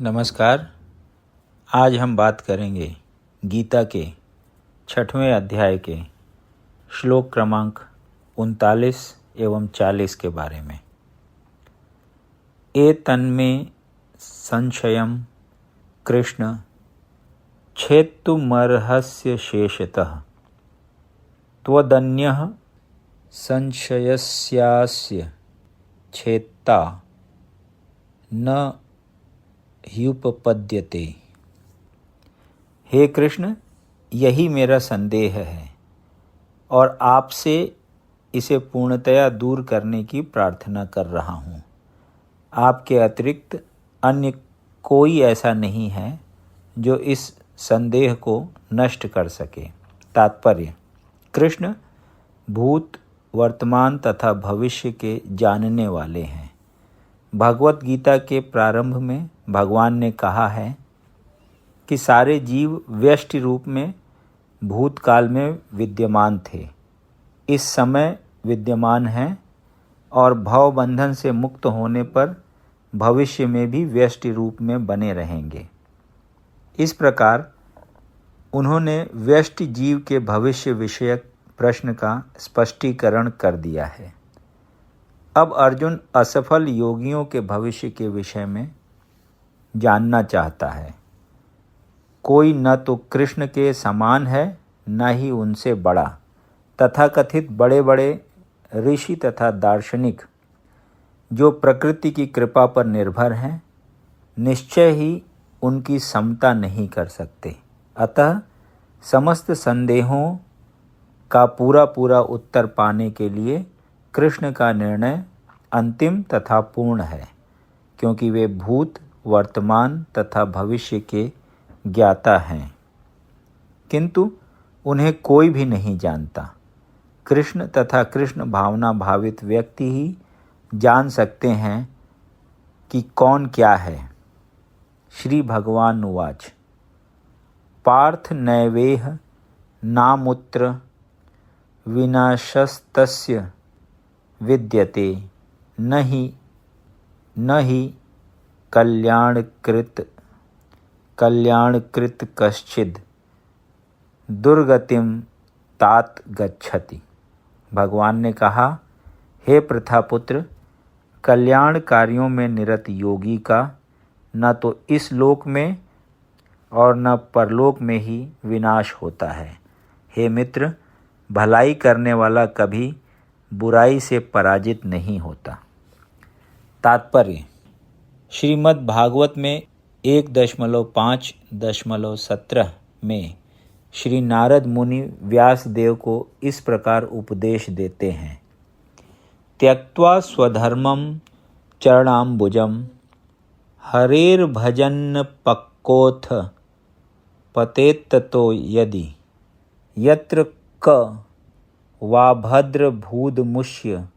नमस्कार। आज हम बात करेंगे गीता के 6वें अध्याय के श्लोक क्रमांक 39 एवं 40 के बारे में। एतन्मे संशयं कृष्ण छेत्तुमर्हस्य शेषतः त्वदन्यः संशयस्यास्य छेत्ता न ह्युपपद्यते। हे कृष्ण, यही मेरा संदेह है और आपसे इसे पूर्णतया दूर करने की प्रार्थना कर रहा हूँ। आपके अतिरिक्त अन्य कोई ऐसा नहीं है जो इस संदेह को नष्ट कर सके। तात्पर्य: कृष्ण भूत, वर्तमान तथा भविष्य के जानने वाले हैं। भगवत गीता के प्रारंभ में भगवान ने कहा है कि सारे जीव व्यष्टि रूप में भूतकाल में विद्यमान थे, इस समय विद्यमान हैं और भवबंधन से मुक्त होने पर भविष्य में भी व्यष्टि रूप में बने रहेंगे। इस प्रकार उन्होंने व्यष्टि जीव के भविष्य विषयक प्रश्न का स्पष्टीकरण कर दिया है। अब अर्जुन असफल योगियों के भविष्य के विषय में जानना चाहता है। कोई न तो कृष्ण के समान है, न ही उनसे बड़ा। तथाकथित बड़े बड़े ऋषि तथा दार्शनिक जो प्रकृति की कृपा पर निर्भर हैं, निश्चय ही उनकी समता नहीं कर सकते। अतः समस्त संदेहों का पूरा उत्तर पाने के लिए कृष्ण का निर्णय अंतिम तथा पूर्ण है, क्योंकि वे भूत, वर्तमान तथा भविष्य के ज्ञाता हैं, किंतु उन्हें कोई भी नहीं जानता। कृष्ण तथा कृष्ण भावना भावित व्यक्ति ही जान सकते हैं कि कौन क्या है। श्री भगवान उवाच: पार्थ नैवेह नामुत्र विनाशस्तस्य विद्यते न हि कल्याणकृत कश्चिद् दुर्गतिम तात गच्छति। भगवान ने कहा, हे प्रथापुत्र, कल्याण कार्यों में निरत योगी का न तो इस लोक में और न परलोक में ही विनाश होता है। हे मित्र, भलाई करने वाला कभी बुराई से पराजित नहीं होता। तात्पर्य: श्रीमद् भागवत में 1.5.17 में श्री नारद मुनि व्यास देव को इस प्रकार उपदेश देते हैं। त्यक्त्वा स्वधर्मं चरणाम्बुजं हरेर्भजन् पक्कोऽथ पतेत्ततो यदि यत्र क वा भद्रभूदमुष्य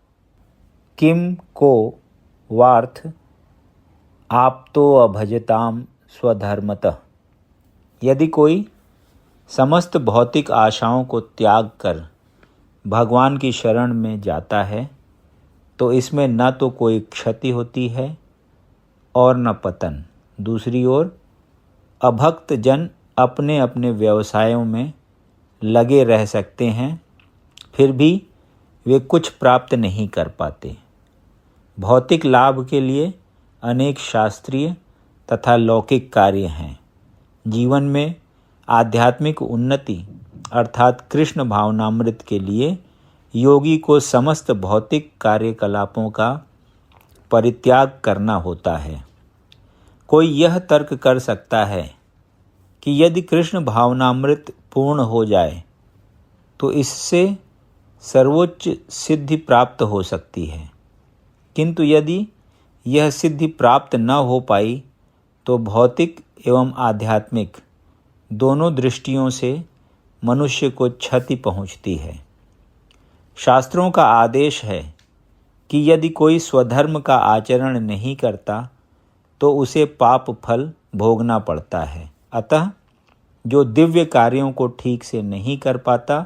किम को वार्थ आप्तो अभजताम स्वधर्मतः। यदि कोई समस्त भौतिक आशाओं को त्याग कर भगवान की शरण में जाता है तो इसमें न तो कोई क्षति होती है और न पतन। दूसरी ओर अभक्त जन अपने अपने व्यवसायों में लगे रह सकते हैं, फिर भी वे कुछ प्राप्त नहीं कर पाते। भौतिक लाभ के लिए अनेक शास्त्रीय तथा लौकिक कार्य हैं। जीवन में आध्यात्मिक उन्नति अर्थात कृष्ण भावनामृत के लिए योगी को समस्त भौतिक कार्यकलापों का परित्याग करना होता है। कोई यह तर्क कर सकता है कि यदि कृष्ण भावनामृत पूर्ण हो जाए तो इससे सर्वोच्च सिद्धि प्राप्त हो सकती है, किंतु यदि यह सिद्धि प्राप्त न हो पाई तो भौतिक एवं आध्यात्मिक दोनों दृष्टियों से मनुष्य को क्षति पहुंचती है। शास्त्रों का आदेश है कि यदि कोई स्वधर्म का आचरण नहीं करता तो उसे पाप फल भोगना पड़ता है। अतः जो दिव्य कार्यों को ठीक से नहीं कर पाता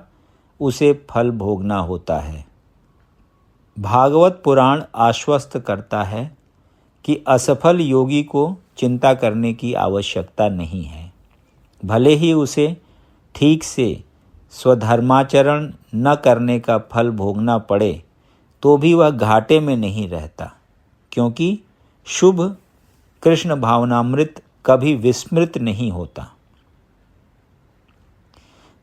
उसे फल भोगना होता है। भागवत पुराण आश्वस्त करता है कि असफल योगी को चिंता करने की आवश्यकता नहीं है। भले ही उसे ठीक से स्वधर्माचरण न करने का फल भोगना पड़े तो भी वह घाटे में नहीं रहता, क्योंकि शुभ कृष्ण भावनामृत कभी विस्मृत नहीं होता।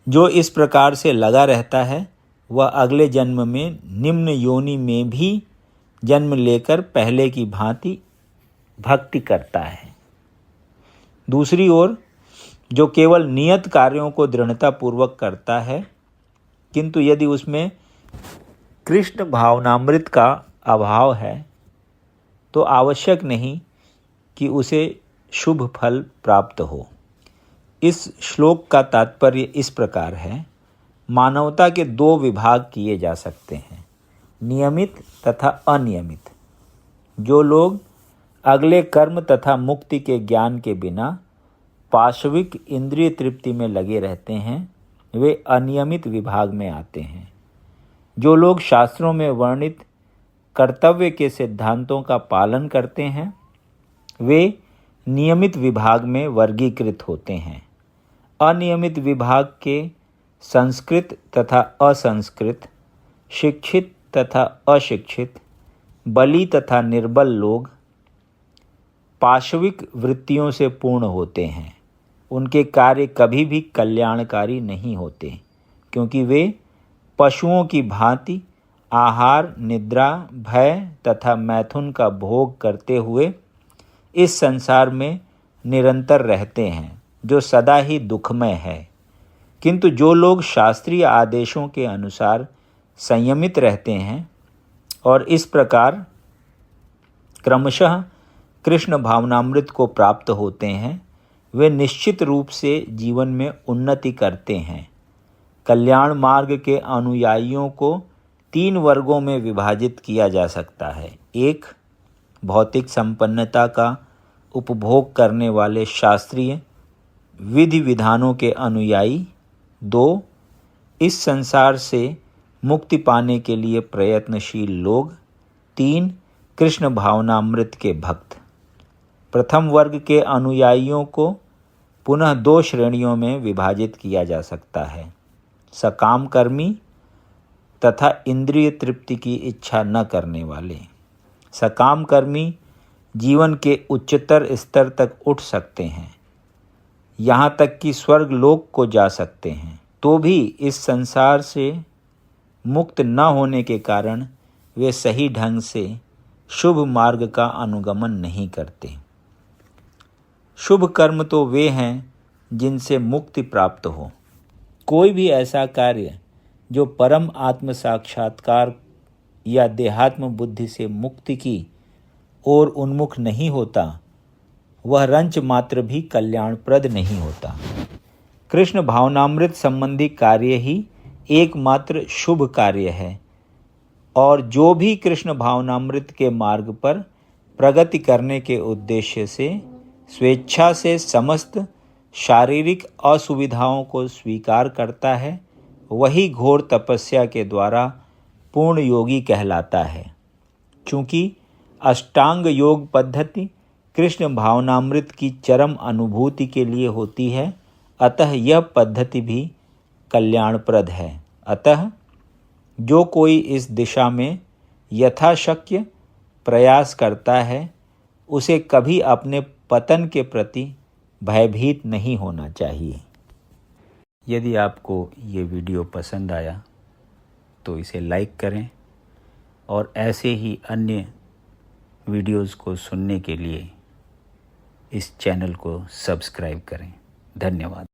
जो इस प्रकार से लगा रहता है वह अगले जन्म में निम्न योनि में भी जन्म लेकर पहले की भांति भक्ति करता है। दूसरी ओर जो केवल नियत कार्यों को दृढ़तापूर्वक करता है, किंतु यदि उसमें कृष्ण भावनामृत का अभाव है तो आवश्यक नहीं कि उसे शुभ फल प्राप्त हो। इस श्लोक का तात्पर्य इस प्रकार है, मानवता के दो विभाग किए जा सकते हैं, नियमित तथा अनियमित। जो लोग अगले कर्म तथा मुक्ति के ज्ञान के बिना पाशविक इंद्रिय तृप्ति में लगे रहते हैं वे अनियमित विभाग में आते हैं। जो लोग शास्त्रों में वर्णित कर्तव्य के सिद्धांतों का पालन करते हैं वे नियमित विभाग में वर्गीकृत होते हैं। अनियमित विभाग के संस्कृत तथा असंस्कृत, शिक्षित तथा अशिक्षित, बली तथा निर्बल लोग पाशविक वृत्तियों से पूर्ण होते हैं। उनके कार्य कभी भी कल्याणकारी नहीं होते, क्योंकि वे पशुओं की भांति आहार, निद्रा, भय तथा मैथुन का भोग करते हुए इस संसार में निरंतर रहते हैं, जो सदा ही दुखमय है। किंतु जो लोग शास्त्रीय आदेशों के अनुसार संयमित रहते हैं और इस प्रकार क्रमशः कृष्ण भावनामृत को प्राप्त होते हैं, वे निश्चित रूप से जीवन में उन्नति करते हैं। कल्याण मार्ग के अनुयायियों को 3 वर्गों में विभाजित किया जा सकता है। 1. भौतिक संपन्नता का उपभोग करने वाले शास्त्रीय विधि विधानों के अनुयायी। 2. इस संसार से मुक्ति पाने के लिए प्रयत्नशील लोग। 3. कृष्ण भावनामृत के भक्त। प्रथम वर्ग के अनुयायियों को पुनः 2 श्रेणियों में विभाजित किया जा सकता है, सकाम कर्मी तथा इंद्रिय तृप्ति की इच्छा न करने वाले। सकाम कर्मी जीवन के उच्चतर स्तर तक उठ सकते हैं, यहाँ तक कि स्वर्ग लोक को जा सकते हैं, तो भी इस संसार से मुक्त न होने के कारण वे सही ढंग से शुभ मार्ग का अनुगमन नहीं करते। शुभ कर्म तो वे हैं जिनसे मुक्ति प्राप्त हो। कोई भी ऐसा कार्य जो परम आत्म साक्षात्कार या देहात्म बुद्धि से मुक्ति की ओर उन्मुख नहीं होता, वह रंच मात्र भी कल्याणप्रद नहीं होता। कृष्ण भावनामृत संबंधी कार्य ही एकमात्र शुभ कार्य है, और जो भी कृष्ण भावनामृत के मार्ग पर प्रगति करने के उद्देश्य से स्वेच्छा से समस्त शारीरिक असुविधाओं को स्वीकार करता है, वही घोर तपस्या के द्वारा पूर्ण योगी कहलाता है। चूँकि अष्टांग योग पद्धति कृष्ण भावनामृत की चरम अनुभूति के लिए होती है, अतः यह पद्धति भी कल्याणप्रद है। अतः जो कोई इस दिशा में यथाशक्य प्रयास करता है, उसे कभी अपने पतन के प्रति भयभीत नहीं होना चाहिए। यदि आपको ये वीडियो पसंद आया तो इसे लाइक करें और ऐसे ही अन्य वीडियोज़ को सुनने के लिए इस चैनल को सब्सक्राइब करें। धन्यवाद।